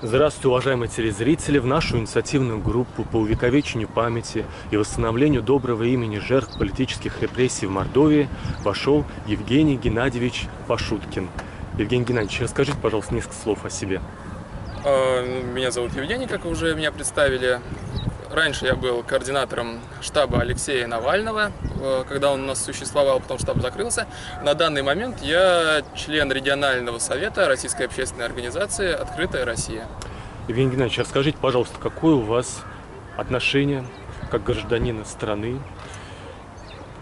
Здравствуйте, уважаемые телезрители! В нашу инициативную группу по увековечению памяти и восстановлению доброго имени жертв политических репрессий в Мордовии вошел Евгений Геннадьевич Пашуткин. Евгений Геннадьевич, расскажите, пожалуйста, несколько слов о себе. Меня зовут Евгений, как уже меня представили. Раньше я был координатором штаба Алексея Навального, когда он у нас существовал, потом штаб закрылся. На данный момент я член регионального совета Российской общественной организации «Открытая Россия». Евгений Геннадьевич, расскажите, пожалуйста, какое у вас отношение, как гражданина страны,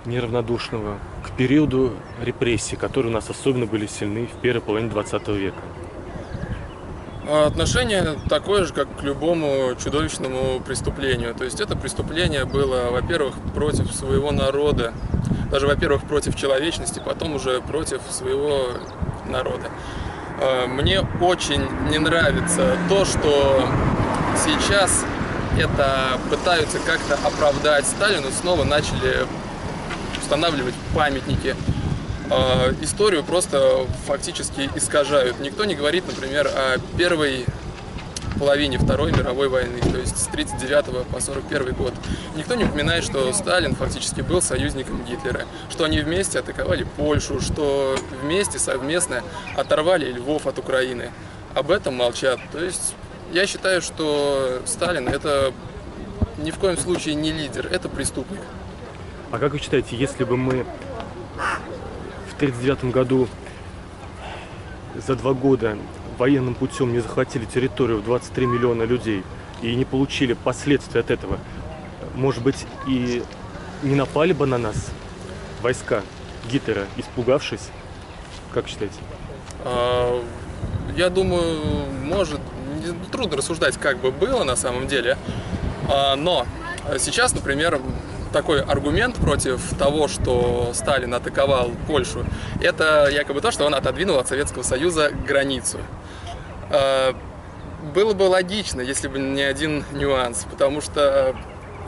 неравнодушного, к периоду репрессий, которые у нас особенно были сильны в первой половине 20 века? Отношение такое же, как к любому чудовищному преступлению. То есть это преступление было, во-первых, против своего народа, даже, во-первых, против человечности, потом уже против своего народа. Мне очень не нравится то, что сейчас это пытаются как-то оправдать. Сталину снова начали устанавливать памятники. Историю просто фактически искажают. Никто не говорит, например, о первой половине Второй мировой войны, то есть с 1939 по 1941 год. Никто не упоминает, что Сталин фактически был союзником Гитлера, что они вместе атаковали Польшу, что вместе совместно оторвали Львов от Украины. Об этом молчат. То есть я считаю, что Сталин — это ни в коем случае не лидер, это преступник. А как вы считаете, если бы мы в 1939 году за 2 года военным путем не захватили территорию в 23 миллиона людей и не получили последствий от этого, может быть, и не напали бы на нас войска Гитлера, испугавшись? Как считаете? Я думаю, трудно рассуждать, как бы было на самом деле, но сейчас, например, такой аргумент против того, что Сталин атаковал Польшу, это якобы то, что он отодвинул от Советского Союза границу. Было бы логично, если бы не один нюанс, потому что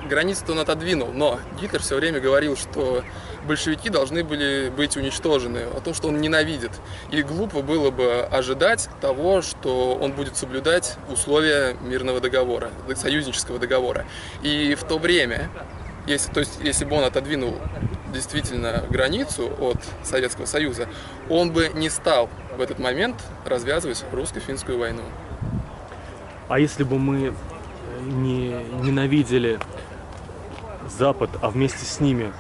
границу-то он отодвинул, но Гитлер все время говорил, что большевики должны были быть уничтожены, о том, что он ненавидит. И глупо было бы ожидать того, что он будет соблюдать условия мирного договора, союзнического договора. И в то время, если бы он отодвинул действительно границу от Советского Союза, он бы не стал в этот момент развязывать русско-финскую войну. А если бы мы не ненавидели Запад, а вместе с ними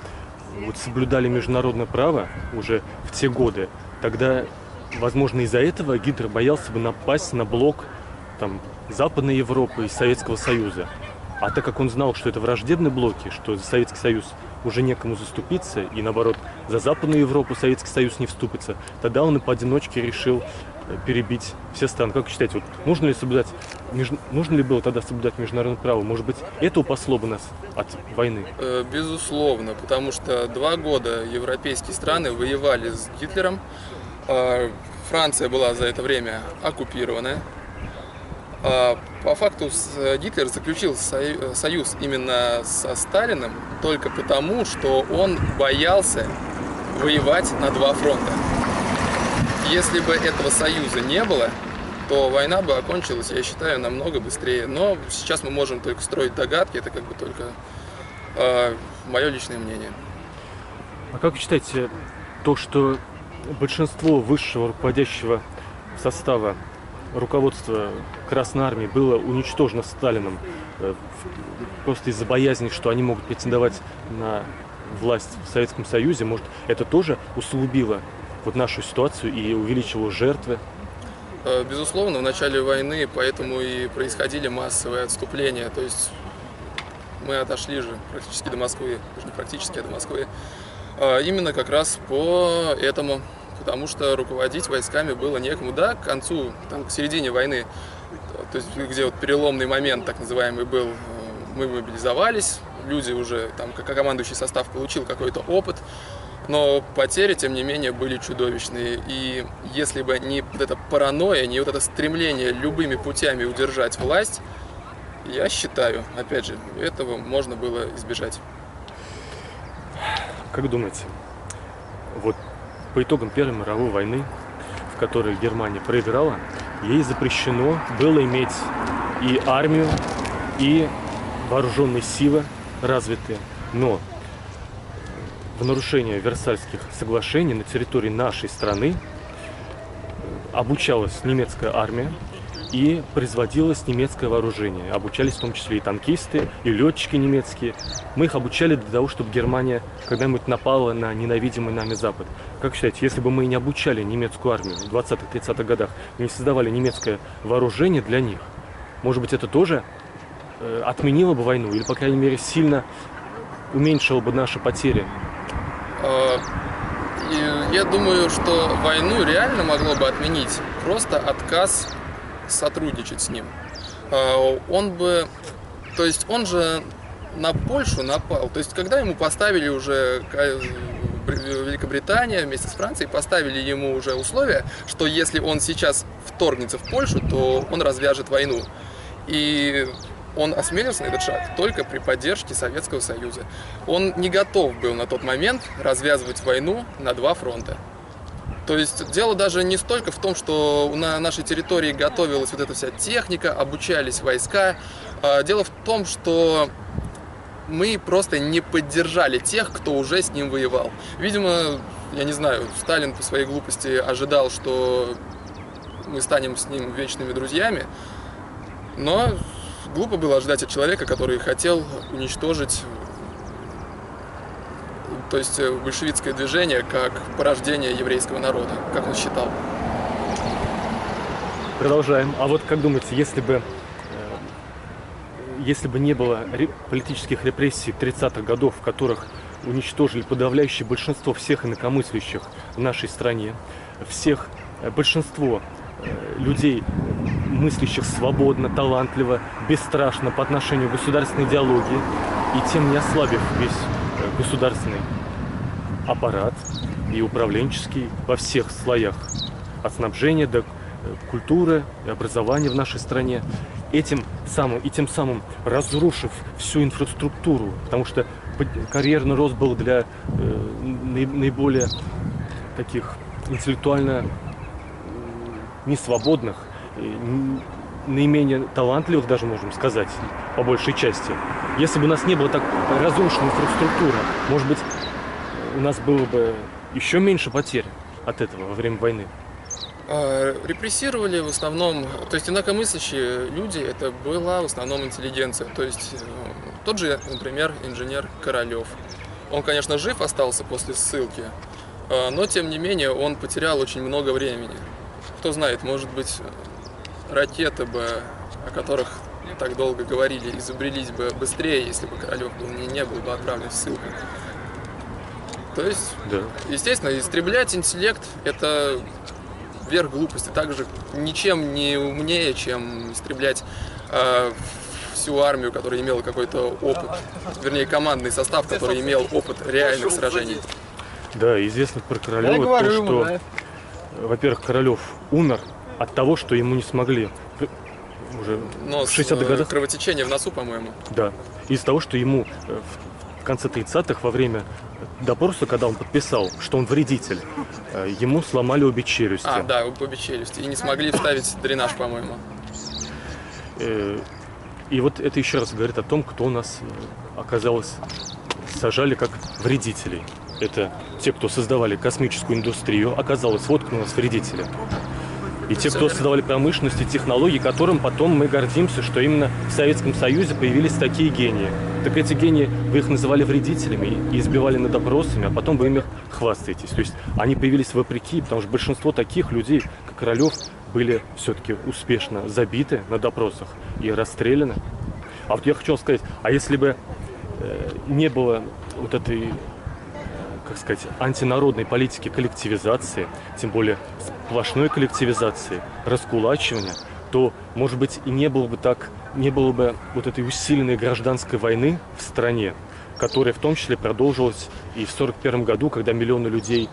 соблюдали международное право уже в те годы, тогда, возможно, из-за этого Гитлер боялся бы напасть на блок Западной Европы и Советского Союза. А так как он знал, что это враждебные блоки, что за Советский Союз уже некому заступиться, и наоборот, за Западную Европу Советский Союз не вступится, тогда он и поодиночке решил перебить все страны. Как вы считаете, нужно ли было тогда соблюдать международное право? Может быть, это упасло бы нас от войны? Безусловно, потому что 2 года европейские страны воевали с Гитлером. Франция была за это время оккупирована. По факту Гитлер заключил союз именно со Сталиным только потому, что он боялся воевать на 2 фронта. Если бы этого союза не было, то война бы окончилась, я считаю, намного быстрее. Но сейчас мы можем только строить догадки, это как бы только мое личное мнение. А как вы считаете, то, что большинство высшего руководящего состава руководство Красной Армии было уничтожено Сталином просто из-за боязни, что они могут претендовать на власть в Советском Союзе, может, это тоже усугубило нашу ситуацию и увеличило жертвы? Безусловно, в начале войны поэтому и происходили массовые отступления, то есть мы отошли же практически до Москвы, даже не практически, а до Москвы, именно как раз по этому. Потому что руководить войсками было некому. Да, к концу, к середине войны, то есть где переломный момент, так называемый, был, мы мобилизовались, люди уже, командующий состав получил какой-то опыт, но потери, тем не менее, были чудовищные. И если бы не эта паранойя, не это стремление любыми путями удержать власть, я считаю, опять же, этого можно было избежать. Как думаете, по итогам Первой мировой войны, в которой Германия проиграла, ей запрещено было иметь и армию, и вооруженные силы развитые. Но в нарушение Версальских соглашений на территории нашей страны обучалась немецкая армия и производилось немецкое вооружение. Обучались в том числе и танкисты, и летчики немецкие. Мы их обучали для того, чтобы Германия когда-нибудь напала на ненавидимый нами Запад. Как считаете, если бы мы не обучали немецкую армию в 20-30-х годах, не создавали немецкое вооружение для них, может быть, это тоже отменило бы войну или, по крайней мере, сильно уменьшило бы наши потери? Я думаю, что войну реально могло бы отменить просто отказ сотрудничать с ним. Он же на Польшу напал. То есть, когда ему поставили уже Великобритания вместе с Францией, поставили ему уже условия, что если он сейчас вторгнется в Польшу, то он развяжет войну. И он осмелился на этот шаг только при поддержке Советского Союза. Он не готов был на тот момент развязывать войну на два фронта. То есть дело даже не столько в том, что на нашей территории готовилась вот эта вся техника, обучались войска. Дело в том, что мы просто не поддержали тех, кто уже с ним воевал. Видимо, я не знаю, Сталин по своей глупости ожидал, что мы станем с ним вечными друзьями, но глупо было ожидать от человека, который хотел уничтожить, то есть большевистское движение как порождение еврейского народа, как он считал. Продолжаем. А вот как думаете, если бы не было политических репрессий 30-х годов, в которых уничтожили подавляющее большинство всех инакомыслящих в нашей стране, большинство людей, мыслящих свободно, талантливо, бесстрашно по отношению к государственной идеологии, и тем не ослабив весь государственный аппарат и управленческий во всех слоях, от снабжения до культуры и образования в нашей стране, тем самым разрушив всю инфраструктуру, потому что карьерный рост был для наиболее таких интеллектуально несвободных, наименее талантливых, даже можем сказать, по большей части. Если бы у нас не было так разрушена инфраструктура, может быть, у нас было бы еще меньше потерь от этого во время войны. Репрессировали в основном, то есть инакомыслящие люди, это была в основном интеллигенция. То есть тот же, например, инженер Королёв. Он, конечно, жив остался после ссылки, но тем не менее он потерял очень много времени. Кто знает, может быть, ракеты бы, о которых так долго говорили, изобрелись бы быстрее, если бы Королёв не был бы отправлен в ссылку. То есть, да. Естественно, истреблять интеллект – это верх глупости. Также ничем не умнее, чем истреблять всю армию, которая имела какой-то опыт, вернее, командный состав, который имел опыт реальных сражений. Да, известно про Королёва то, что, во-первых, Королёв умер от того, что ему не смогли уже в 60-х годах. Кровотечение в носу, по-моему. Да. Из-за того, что ему в конце 30-х, во время допроса, когда он подписал, что он вредитель, ему сломали обе челюсти. Да, обе челюсти. И не смогли вставить дренаж, по-моему. И вот это еще раз говорит о том, кто у нас, оказалось, сажали как вредителей. Это те, кто создавали космическую индустрию, оказалось, вот кто у нас вредители. И те, кто создавали промышленность и технологии, которым потом мы гордимся, что именно в Советском Союзе появились такие гении. Так эти гении, вы их называли вредителями и избивали над допросами, а потом вы им их хвастаетесь. То есть они появились вопреки, потому что большинство таких людей, как Королёв, были все-таки успешно забиты на допросах и расстреляны. А вот я хочу сказать, а если бы не было вот этой, как сказать, антинародной политики коллективизации, тем более сплошной коллективизации, раскулачивания, то, может быть, и не было бы вот этой усиленной гражданской войны в стране, которая в том числе продолжилась и в 1941 году, когда миллионы людей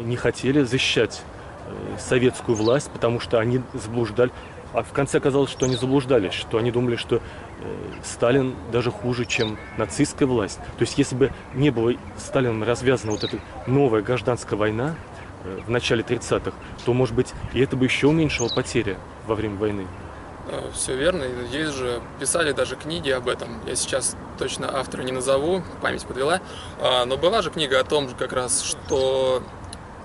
не хотели защищать советскую власть, потому что они заблуждали. А в конце оказалось, что они заблуждались, что они думали, что Сталин даже хуже, чем нацистская власть. То есть, если бы не было Сталином развязана вот эта новая гражданская война, в начале 30-х, то, может быть, и это бы еще уменьшило потери во время войны. Все верно, есть же, писали даже книги об этом. Я сейчас точно автора не назову, память подвела. Но была же книга о том, как раз, что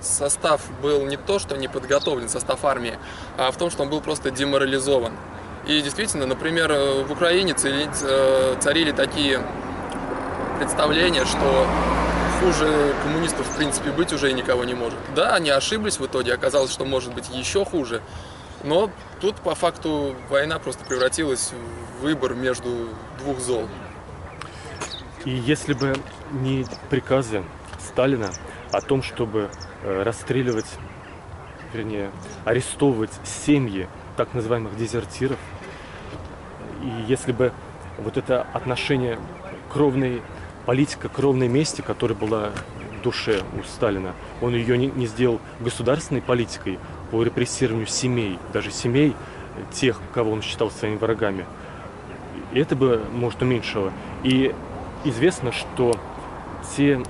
состав был не то, что не подготовлен, состав армии, а в том, что он был просто деморализован. И действительно, например, в Украине царили такие представления, что хуже коммунистов, в принципе, быть уже и никого не может. Да, они ошиблись в итоге, оказалось, что может быть еще хуже. Но тут, по факту, война просто превратилась в выбор между двух зол. И если бы не приказы Сталина о том, чтобы расстреливать, вернее, арестовывать семьи так называемых дезертиров, и если бы вот это отношение политика кровной мести, которая была в душе у Сталина, он ее не сделал государственной политикой по репрессированию семей, даже семей тех, кого он считал своими врагами, это бы, может, уменьшило. И известно, что те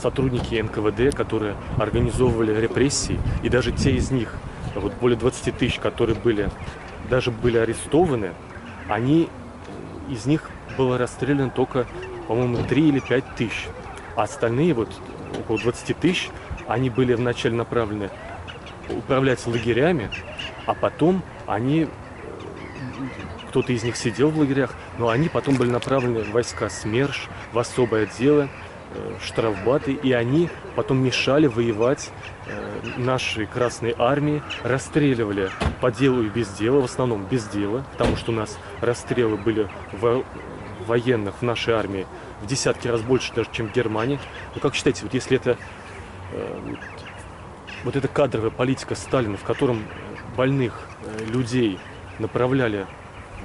сотрудники НКВД, которые организовывали репрессии, и даже те из них, вот более 20 тысяч, которые были арестованы, из них было расстреляно только, по-моему, 3 или 5 тысяч. А остальные, вот около 20 тысяч, они были вначале направлены управлять лагерями, а потом кто-то из них сидел в лагерях, но они потом были направлены в войска СМЕРШ, в особые отделы, штрафбаты, и они потом мешали воевать нашей Красной Армии, расстреливали по делу и без дела, в основном без дела, потому что у нас расстрелы были военных в нашей армии в десятки раз больше даже, чем в Германии. Ну, как считаете, вот если это вот эта кадровая политика Сталина, в котором больных людей направляли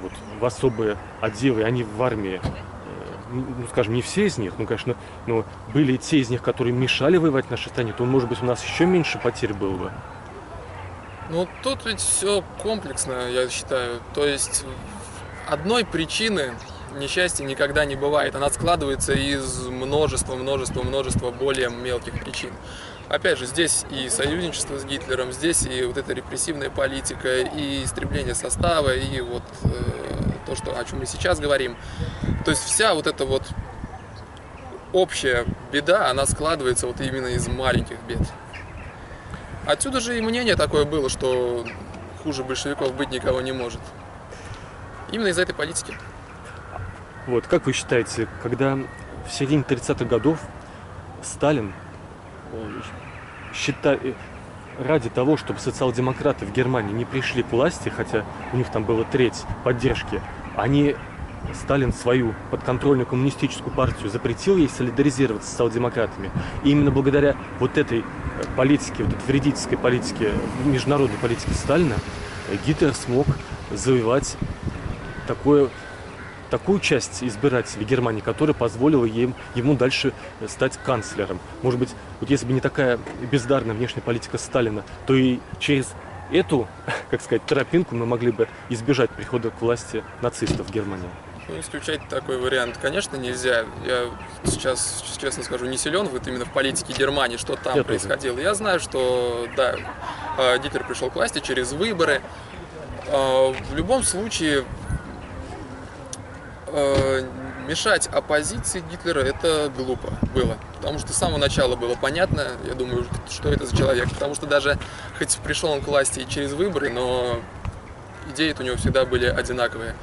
вот в особые отделы, они в армии, ну, скажем, не все из них, ну, конечно, но были те из них, которые мешали воевать в нашей стране, то, может быть, у нас еще меньше потерь было бы. Ну, тут ведь все комплексно, я считаю. То есть одной причины несчастья никогда не бывает. Она складывается из множества более мелких причин. Опять же, здесь и союзничество с Гитлером, здесь и вот эта репрессивная политика, и истребление состава, и вот то, о чем мы сейчас говорим. То есть вся вот эта вот общая беда, она складывается вот именно из маленьких бед. Отсюда же и мнение такое было, что хуже большевиков быть никого не может. Именно из-за этой политики. Вот, как вы считаете, когда в середине 30-х годов Сталин ради того, чтобы социал-демократы в Германии не пришли к власти, хотя у них там было треть поддержки, Сталин свою подконтрольную коммунистическую партию запретил ей солидаризироваться с социал-демократами. И именно благодаря вот этой политике, вот этой вредительской политике, международной политике Сталина, Гитлер смог завоевать такую часть избирателей Германии, которая позволила ему дальше стать канцлером. Может быть, вот если бы не такая бездарная внешняя политика Сталина, то и через эту, как сказать, тропинку мы могли бы избежать прихода к власти нацистов в Германии. Ну, исключать такой вариант, конечно, нельзя. Я сейчас, честно скажу, не силен именно в политике Германии, что там происходило. Я знаю, что, да, Гитлер пришел к власти через выборы. В любом случае, мешать оппозиции Гитлера это глупо было. Потому что с самого начала было понятно, я думаю, что это за человек. Потому что даже, хоть пришел он к власти и через выборы, но идеи-то у него всегда были одинаковые.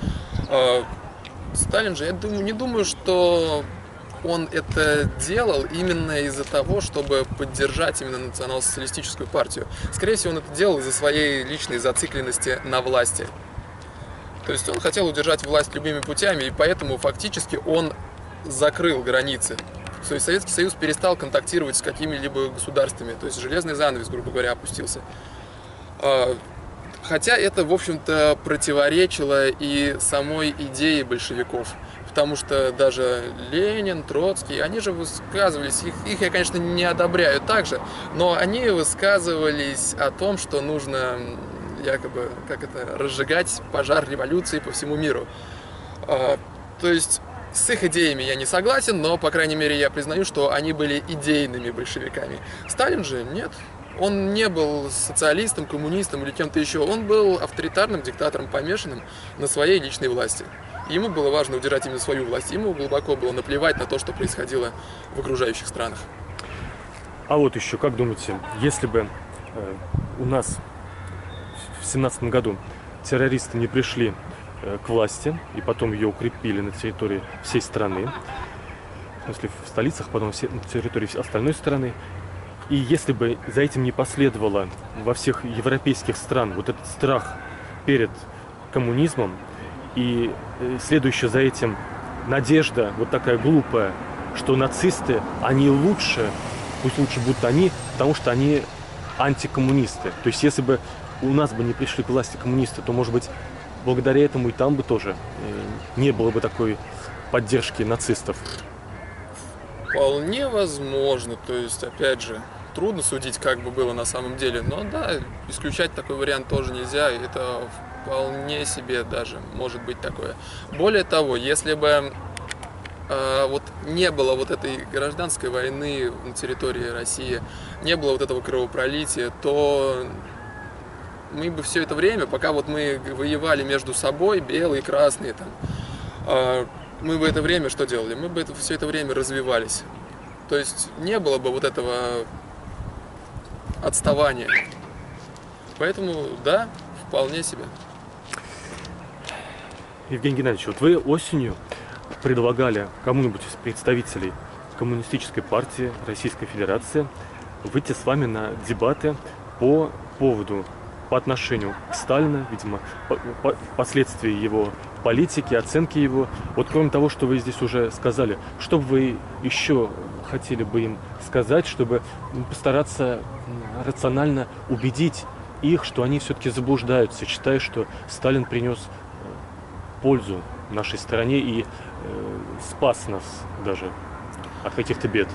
Сталин же, я не думаю, что он это делал именно из-за того, чтобы поддержать именно национал-социалистическую партию. Скорее всего, он это делал из-за своей личной зацикленности на власти. То есть он хотел удержать власть любыми путями, и поэтому фактически он закрыл границы. То есть Советский Союз перестал контактировать с какими-либо государствами, то есть железный занавес, грубо говоря, опустился. Хотя это, в общем-то, противоречило и самой идее большевиков. Потому что даже Ленин, Троцкий, они же высказывались, их я, конечно, не одобряю также, но они высказывались о том, что нужно якобы, разжигать пожар революции по всему миру. То есть С их идеями я не согласен, но, по крайней мере, я признаю, что они были идейными большевиками. Сталин же нет. Он не был социалистом, коммунистом или кем-то еще. Он был авторитарным диктатором, помешанным на своей личной власти. Ему было важно удержать именно свою власть. Ему глубоко было наплевать на то, что происходило в окружающих странах. А вот еще, как думаете, если бы у нас в 17 году террористы не пришли к власти и потом ее укрепили на территории всей страны, в смысле в столицах, потом на территории остальной страны, и если бы за этим не последовало во всех европейских странах вот этот страх перед коммунизмом и следующая за этим надежда вот такая глупая, что нацисты, они лучше, пусть лучше будут они, потому что они антикоммунисты. То есть если бы у нас бы не пришли к власти коммунисты, то, может быть, благодаря этому и там бы тоже не было бы такой поддержки нацистов. Вполне возможно. То есть, опять же, трудно судить, как бы было на самом деле. Но да, исключать такой вариант тоже нельзя. Это вполне себе даже может быть такое. Более того, если бы вот не было вот этой гражданской войны на территории России, не было вот этого кровопролития, то мы бы все это время, пока вот мы воевали между собой, белые, красные, там, мы бы это время что делали? Мы бы все это время развивались. То есть не было бы вот этого отставания. Поэтому, да, вполне себе. Евгений Геннадьевич, вот вы осенью предлагали кому-нибудь из представителей Коммунистической партии Российской Федерации выйти с вами на дебаты по отношению к Сталину, видимо, последствия его политики, оценки его. Вот кроме того, что вы здесь уже сказали, что бы вы еще хотели бы им сказать, чтобы постараться рационально убедить их, что они все-таки заблуждаются, считая, что Сталин принес пользу нашей стране и спас нас даже от каких-то бед?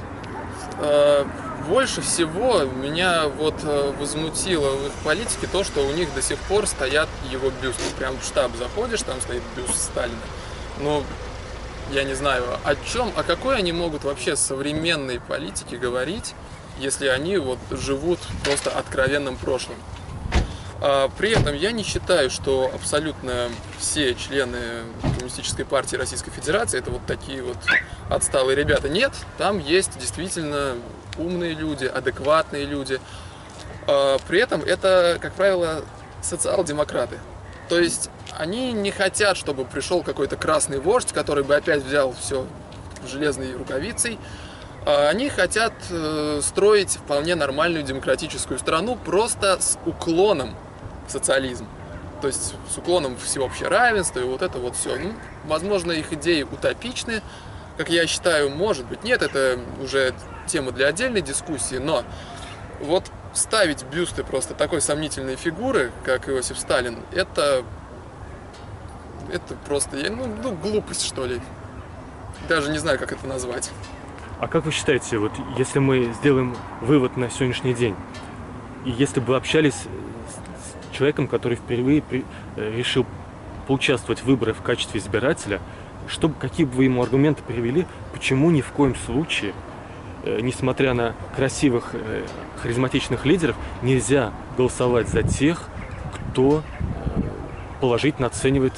Больше всего меня вот возмутило в их политике то, что у них до сих пор стоят его бюсты. Прям в штаб заходишь, там стоит бюст Сталина. Ну, я не знаю, о какой они могут вообще современной политике говорить, если они вот живут просто откровенным прошлым. При этом я не считаю, что абсолютно все члены Коммунистической партии Российской Федерации это вот такие вот отсталые ребята. Нет, там есть действительно умные люди, адекватные люди. При этом это, как правило, социал-демократы. То есть они не хотят, чтобы пришел какой-то красный вождь, который бы опять взял все железной рукавицей. Они хотят строить вполне нормальную демократическую страну, просто с уклоном в социализм. То есть с уклоном всеобщее равенство и вот это вот все. Ну, возможно, их идеи утопичны, как я считаю, может быть. Нет, это уже тема для отдельной дискуссии, но вот ставить бюсты просто такой сомнительной фигуры, как Иосиф Сталин, это просто глупость, что ли. Даже не знаю, как это назвать. А как вы считаете, вот если мы сделаем вывод на сегодняшний день, и если бы вы общались с человеком, который впервые решил поучаствовать в выборах в качестве избирателя, какие бы вы ему аргументы привели, почему ни в коем случае, несмотря на красивых, харизматичных лидеров, нельзя голосовать за тех, кто положительно оценивает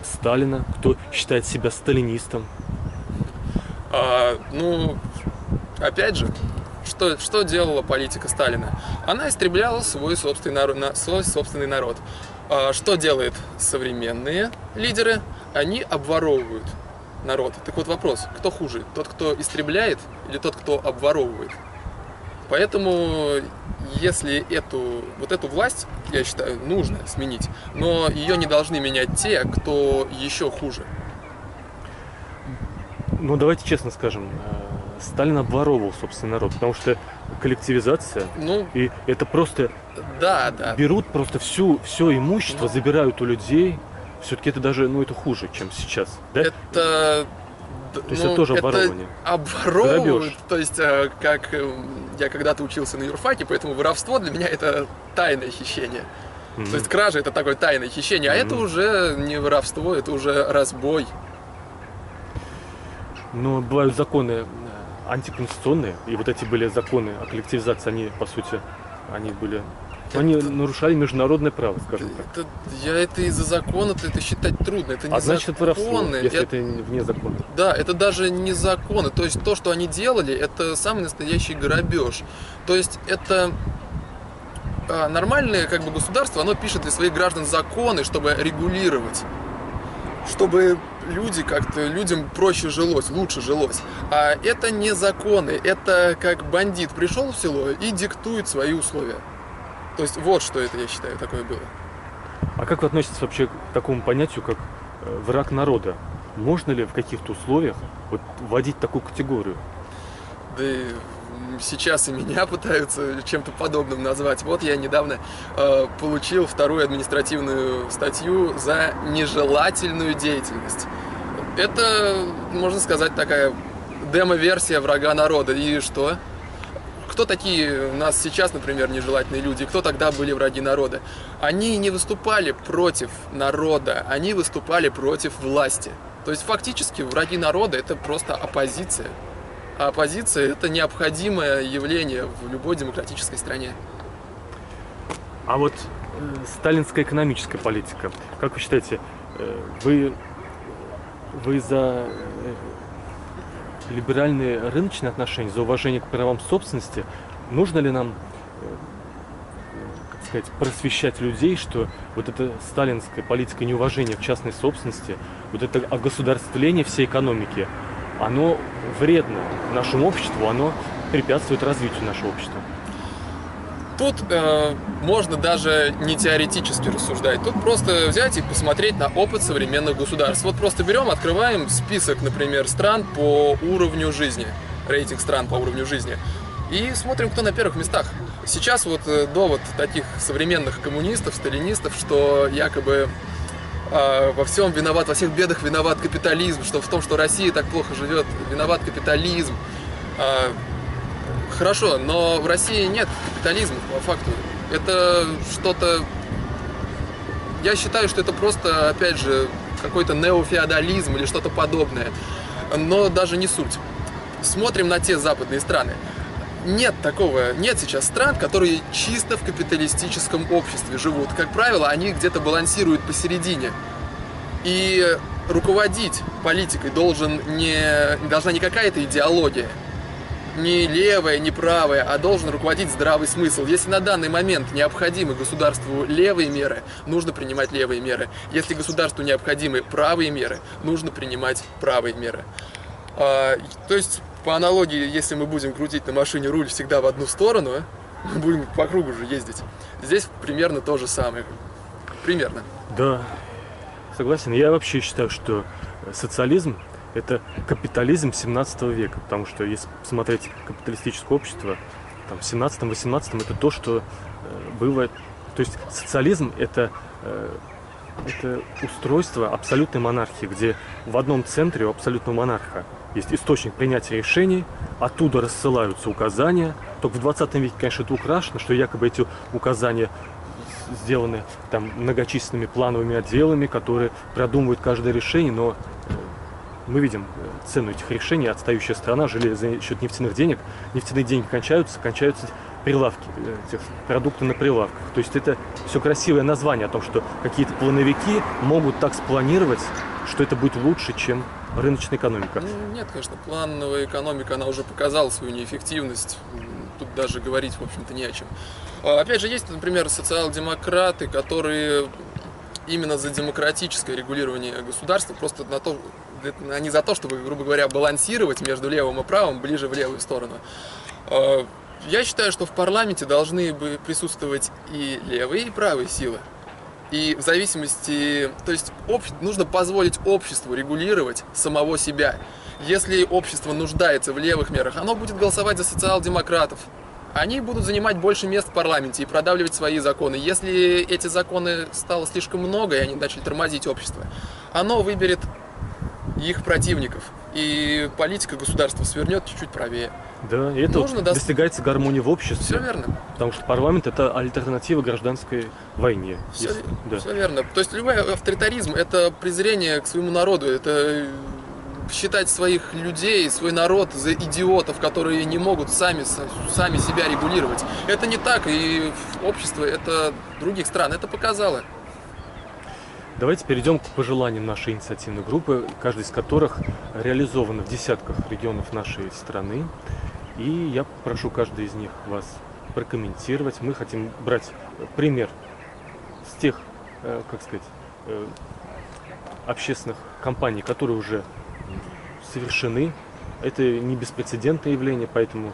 Сталина, кто считает себя сталинистом? Опять же, что делала политика Сталина? Она истребляла свой собственный народ. Что делают современные лидеры? Они обворовывают народ. Так вот вопрос, кто хуже? Тот, кто истребляет, или тот, кто обворовывает? Поэтому, если эту власть, я считаю, нужно сменить, но ее не должны менять те, кто еще хуже. Ну, давайте честно скажем, Сталин обворовывал, собственно, народ, потому что коллективизация, и это просто берут просто все имущество, забирают у людей. Все-таки это даже, это хуже, чем сейчас, да? То есть это тоже обворовывание. Обворовывают, Грабеж. то есть, как я когда-то учился на юрфаке, поэтому воровство для меня это тайное хищение. То есть кража это такое тайное хищение, а это уже не воровство, это уже разбой. Но бывают законы антиконституционные, и вот эти были законы о коллективизации, они, по сути, они были... Они нарушали международное право, скажем так. Это из-за закона-то это считать трудно. Это не значит, это воровство, законы. если это вне закона. Да, это даже не законы. То есть то, что они делали, это самый настоящий грабеж. То есть это нормальное как бы государство, оно пишет для своих граждан законы, чтобы регулировать, чтобы людям проще жилось, лучше жилось. А это не законы, это как бандит пришел в село и диктует свои условия. То есть вот что это, я считаю, такое было. А как вы относитесь вообще к такому понятию, как враг народа? Можно ли в каких-то условиях вот вводить такую категорию? Да и сейчас и меня пытаются чем-то подобным назвать. Вот я недавно получил вторую административную статью за нежелательную деятельность. Это, можно сказать, такая демо-версия врага народа. И что? Кто такие у нас сейчас, например, нежелательные люди? Кто тогда были враги народа? Они не выступали против народа, они выступали против власти. То есть фактически враги народа – это просто оппозиция. А оппозиция – это необходимое явление в любой демократической стране. А вот сталинская экономическая политика, как вы считаете, вы за либеральные рыночные отношения, за уважение к правам собственности? Нужно ли нам, как сказать, просвещать людей, что вот эта сталинская политика неуважения к частной собственности, вот это огосударствление всей экономики, оно вредно нашему обществу, оно препятствует развитию нашего общества? Тут можно даже не теоретически рассуждать. Тут просто взять и посмотреть на опыт современных государств. Вот просто берем, открываем список, например, стран по уровню жизни, рейтинг стран по уровню жизни, и смотрим, кто на первых местах. Сейчас вот довод таких современных коммунистов, сталинистов, что якобы во всем виноват, во всех бедах виноват капитализм, что в том, что Россия так плохо живет, виноват капитализм. Хорошо, но в России нет капитализма, по факту. Это что-то... Я считаю, что это просто, опять же, какой-то неофеодализм или что-то подобное. Но даже не суть. Смотрим на те западные страны. Нет сейчас стран, которые чисто в капиталистическом обществе живут. Как правило, они где-то балансируют посередине. И руководить политикой должна не какая-то идеология, не левая, не правая, а должен руководить здравый смысл. Если на данный момент необходимы государству левые меры, нужно принимать левые меры. Если государству необходимы правые меры, нужно принимать правые меры. То есть, по аналогии, если мы будем крутить на машине руль всегда в одну сторону, мы будем по кругу же ездить. Здесь примерно то же самое. Примерно. Да, согласен. Я вообще считаю, что социализм – это капитализм 17 века, потому что если посмотреть капиталистическое общество, там, в 17-18 это то, что было... То есть социализм – это устройство абсолютной монархии, где в одном центре у абсолютного монарха есть источник принятия решений, оттуда рассылаются указания. Только в 20 веке, конечно, это украшено, что якобы эти указания сделаны там многочисленными плановыми отделами, которые продумывают каждое решение, но мы видим цену этих решений. Отстающая страна жили за счет нефтяных денег. Нефтяные деньги кончаются прилавки, продукты на прилавках. То есть это все красивое название о том, что какие-то плановики могут так спланировать, что это будет лучше, чем рыночная экономика. Нет, конечно, плановая экономика, она уже показала свою неэффективность. Тут даже говорить, в общем-то, не о чем. Опять же, есть, например, социал-демократы, которые именно за демократическое регулирование государства, просто они за то, чтобы, грубо говоря, балансировать между левым и правым ближе в левую сторону. Я считаю, что в парламенте должны присутствовать и левые, и правые силы. И в зависимости... То есть нужно позволить обществу регулировать самого себя. Если общество нуждается в левых мерах, оно будет голосовать за социал-демократов. Они будут занимать больше мест в парламенте и продавливать свои законы. Если эти законы стало слишком много, и они начали тормозить общество, оно выберет их противников. И политика государства свернет чуть-чуть правее. Да, и это достигается гармония в обществе. Все верно. Потому что парламент – это альтернатива гражданской войне. Все верно. То есть любой авторитаризм – это презрение к своему народу, это считать своих людей, свой народ за идиотов, которые не могут сами себя регулировать. Это не так, и общество это других стран это показало. Давайте перейдем к пожеланиям нашей инициативной группы, каждый из которых реализован в десятках регионов нашей страны. И я прошу каждый из них вас прокомментировать. Мы хотим брать пример с тех, как сказать, общественных кампаний, которые уже совершены. Это не беспрецедентное явление, поэтому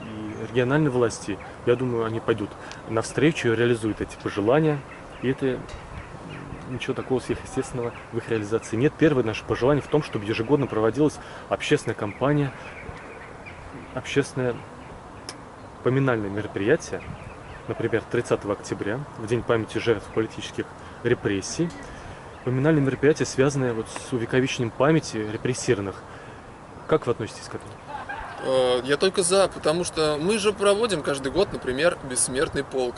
и региональные власти, я думаю, они пойдут навстречу и реализуют эти пожелания. И это ничего такого сверхъестественного в их реализации нет. Первое наше пожелание в том, чтобы ежегодно проводилась общественная кампания, общественное поминальное мероприятие, например, 30 октября, в День памяти жертв политических репрессий. Поминальное мероприятие, связанное вот с увековечением памяти репрессированных. Как вы относитесь к этому? Я только за, потому что мы же проводим каждый год, например, бессмертный полк.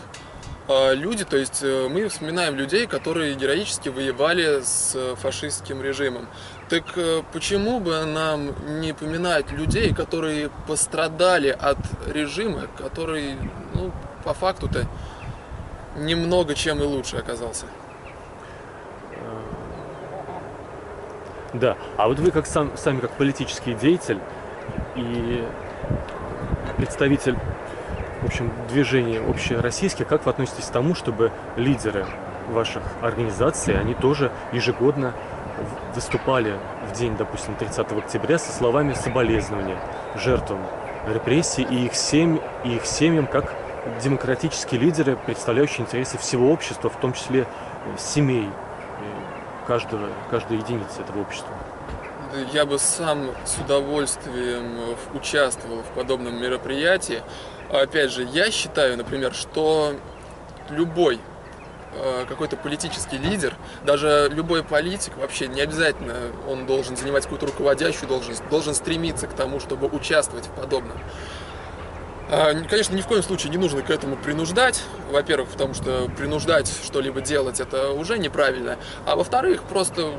Люди, то есть мы вспоминаем людей, которые героически воевали с фашистским режимом. Так почему бы нам не поминать людей, которые пострадали от режима, который, ну, по факту-то немного чем и лучше оказался? Да, а вот вы сами как политический деятель и представитель, в общем, движения общероссийских, как вы относитесь к тому, чтобы лидеры ваших организаций, они тоже ежегодно выступали в день, допустим, 30 октября со словами соболезнования жертвам репрессий и их семьям, как демократические лидеры, представляющие интересы всего общества, в том числе семей каждой единицы этого общества? Я бы сам с удовольствием участвовал в подобном мероприятии. Опять же, я считаю, например, что любой какой-то политический лидер, даже любой политик, вообще не обязательно он должен занимать какую-то руководящую должность, должен стремиться к тому, чтобы участвовать в подобном. Конечно, ни в коем случае не нужно к этому принуждать. Во-первых, потому что принуждать что-либо делать это уже неправильно. А во-вторых, просто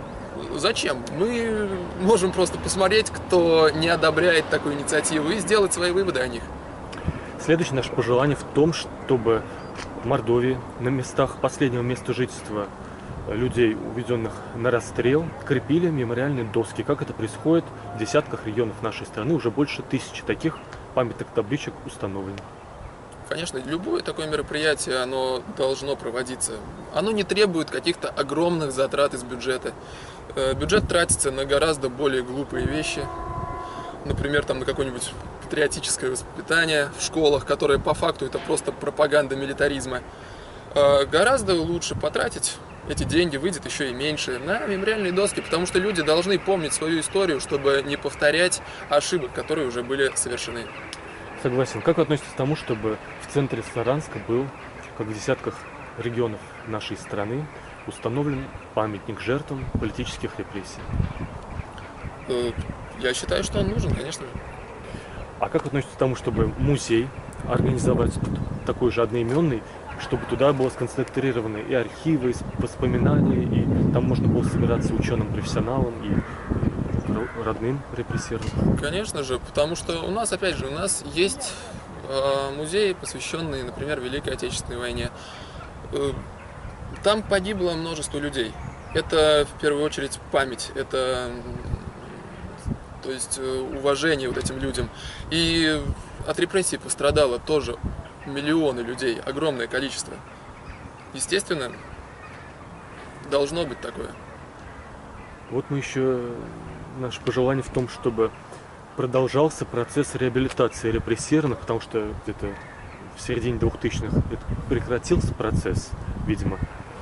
зачем? Мы можем просто посмотреть, кто не одобряет такую инициативу, и сделать свои выводы о них. Следующее наше пожелание в том, чтобы в Мордовии на местах последнего места жительства людей, уведенных на расстрел, крепили мемориальные доски. Как это происходит в десятках регионов нашей страны, уже больше 1000 таких памятных табличек установлено. Конечно, любое такое мероприятие, оно должно проводиться. Оно не требует каких-то огромных затрат из бюджета. Бюджет тратится на гораздо более глупые вещи. Например, там, на какое-нибудь патриотическое воспитание в школах, которое по факту это просто пропаганда милитаризма. Гораздо лучше потратить эти деньги, выйдет еще и меньше, на мемориальные доски, потому что люди должны помнить свою историю, чтобы не повторять ошибок, которые уже были совершены. Согласен. Как вы относитесь к тому, чтобы в центре Саранска был, как в десятках регионов нашей страны, установлен памятник жертвам политических репрессий? Я считаю, что он нужен, конечно же. А как вы относитесь к тому, чтобы музей организовать такой же одноименный, чтобы туда было сконцентрированы и архивы, и воспоминания, и там можно было собираться ученым, профессионалам и родным репрессированным? Конечно же, потому что у нас, опять же, у нас есть музеи, посвященные, например, Великой Отечественной войне. Там погибло множество людей. Это, в первую очередь, память, это, то есть, уважение вот этим людям. И от репрессий пострадало тоже миллионы людей, огромное количество. Естественно, должно быть такое. Вот мы еще, наше пожелание в том, чтобы продолжался процесс реабилитации репрессированных, потому что где-то в середине 2000-х прекратился процесс, видимо,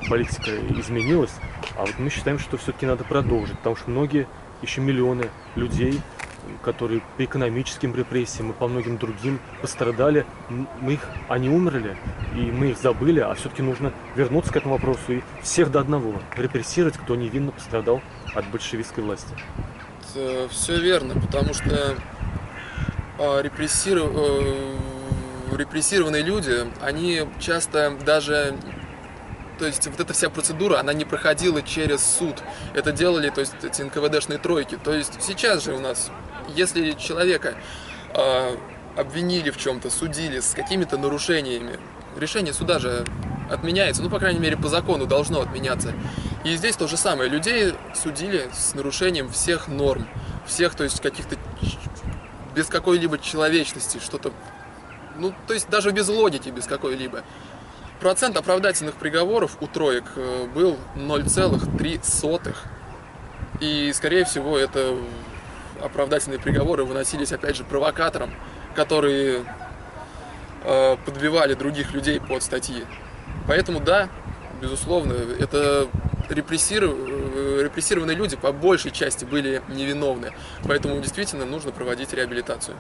политика изменилась, а вот мы считаем, что все-таки надо продолжить, потому что многие, еще миллионы людей, которые по экономическим репрессиям и по многим другим пострадали, они умерли, и мы их забыли, а все-таки нужно вернуться к этому вопросу и всех до одного репрессировать, кто невинно пострадал от большевистской власти. Это все верно, потому что репрессированные люди, они часто даже То есть вот эта вся процедура, она не проходила через суд. Это делали, то есть, эти НКВДшные тройки. То есть сейчас же у нас, если человека обвинили в чем-то, судили с какими-то нарушениями, решение суда же отменяется, ну, по крайней мере, по закону должно отменяться. И здесь то же самое. Людей судили с нарушением всех норм, всех, то есть, каких-то без какой-либо человечности, что-то, ну, то есть, даже без логики, без какой-либо. Процент оправдательных приговоров у троек был 0,3. И, скорее всего, это оправдательные приговоры выносились, опять же, провокаторам, которые подбивали других людей под статьи. Поэтому, да, безусловно, это репрессированные люди по большей части были невиновны. Поэтому действительно нужно проводить реабилитацию.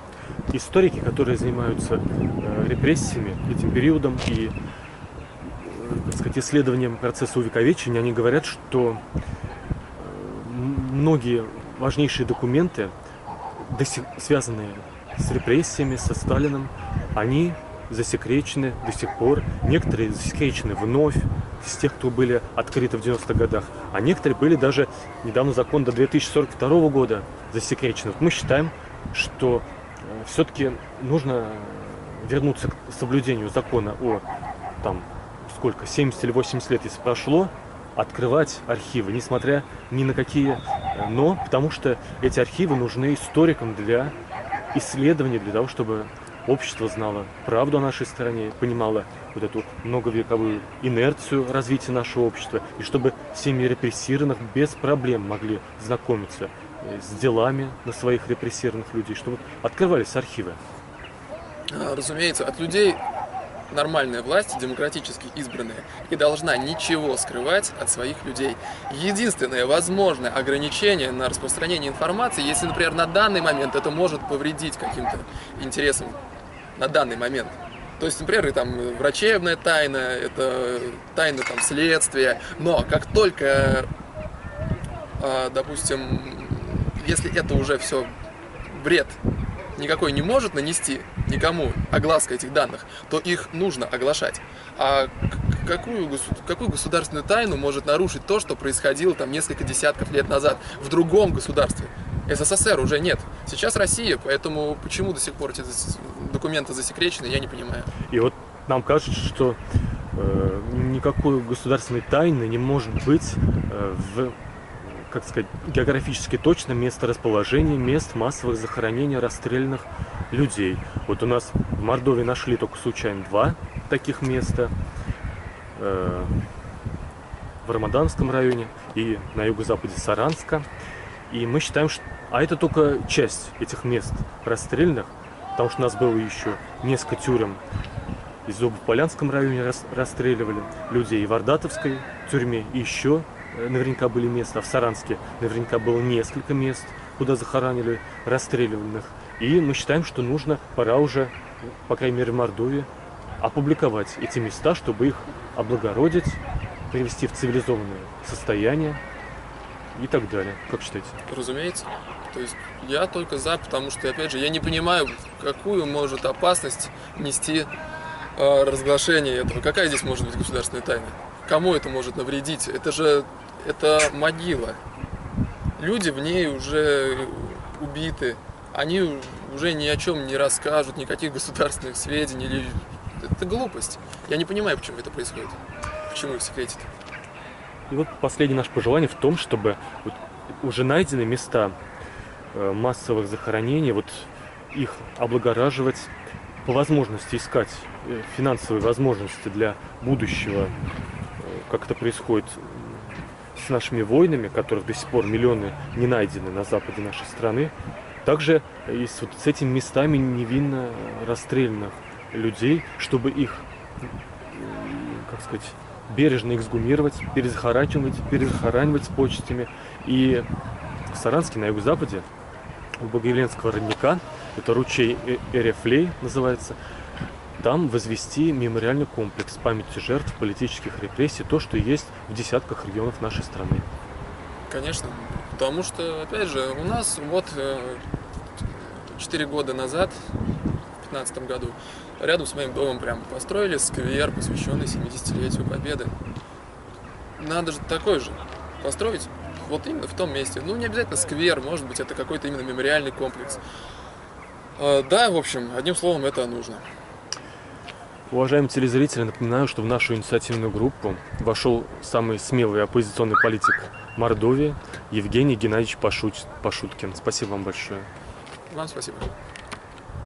Историки, которые занимаются репрессиями, этим периодом и, так сказать, исследованием процесса увековечения, они говорят, что многие важнейшие документы, связанные с репрессиями, со Сталиным, они засекречены до сих пор. Некоторые засекречены вновь, из тех, кто были открыты в 90-х годах, а некоторые были даже недавно закон до 2042 года засекречены. Мы считаем, что все-таки нужно вернуться к соблюдению закона о, там, сколько, 70 или 80 лет, если прошло, открывать архивы, несмотря ни на какие «но», потому что эти архивы нужны историкам для исследований, для того, чтобы общество знало правду о нашей стране, понимало вот эту многовековую инерцию развития нашего общества, и чтобы семьи репрессированных без проблем могли знакомиться с делами на своих репрессированных людей, чтобы открывались архивы. Разумеется, от людей нормальная власть, демократически избранная, не должна ничего скрывать от своих людей. Единственное возможное ограничение на распространение информации, если, например, на данный момент это может повредить каким-то интересам на данный момент. То есть, например, и там врачебная тайна, это тайна там следствия, но как только, допустим, если это уже все вред никакой не может нанести никому огласка этих данных, то их нужно оглашать. А какую государственную тайну может нарушить то, что происходило там несколько десятков лет назад в другом государстве? СССР уже нет. Сейчас Россия, поэтому почему до сих пор эти документы засекречены, я не понимаю. И вот нам кажется, что никакой государственной тайны не может быть в, как сказать, географически точно месторасположение мест массовых захоронений расстрелянных людей. Вот у нас в Мордовии нашли только случайно 2 таких места. В Рамаданском районе и на юго-западе Саранска. И мы считаем, что... А это только часть этих мест расстрельных, потому что у нас было еще несколько тюрем. И в Зубополянском районе расстреливали людей, и в Ордатовской тюрьме и еще наверняка были места, а в Саранске наверняка было несколько мест, куда захоранили расстрелянных. И мы считаем, что пора уже, по крайней мере в Мордовии, опубликовать эти места, чтобы их облагородить, привести в цивилизованное состояние и так далее. Как считаете? Разумеется. То есть я только за, потому что, опять же, я не понимаю, какую может опасность нести разглашение этого. Какая здесь может быть государственная тайна? Кому это может навредить? Это могила. Люди в ней уже убиты. Они уже ни о чем не расскажут, никаких государственных сведений. Это глупость. Я не понимаю, почему это происходит. Почему их секретят. И вот последнее наше пожелание в том, чтобы вот уже найдены места массовых захоронений, вот их облагораживать, по возможности искать финансовые возможности для будущего, как это происходит с нашими воинами, которых до сих пор миллионы не найдены на западе нашей страны. Также и с этими местами невинно расстрелянных людей, чтобы их, как сказать, бережно эксгумировать, перезахоранивать с почестями. И в Саранске, на юго-западе, у Богоявленского родника, это ручей Эрефлей называется, там возвести мемориальный комплекс памяти жертв политических репрессий, то, что есть в десятках регионов нашей страны. Конечно, потому что, опять же, у нас вот 4 года назад, в 2015 году, рядом с моим домом прям построили сквер, посвященный 70-летию Победы. надо же такой же построить вот именно в том месте. Ну, не обязательно сквер, может быть, это какой-то именно мемориальный комплекс. Да, в общем, одним словом, это нужно. Уважаемые телезрители, напоминаю, что в нашу инициативную группу вошел самый смелый оппозиционный политик Мордовии Евгений Геннадьевич Пашуткин. Спасибо вам большое. Вам спасибо.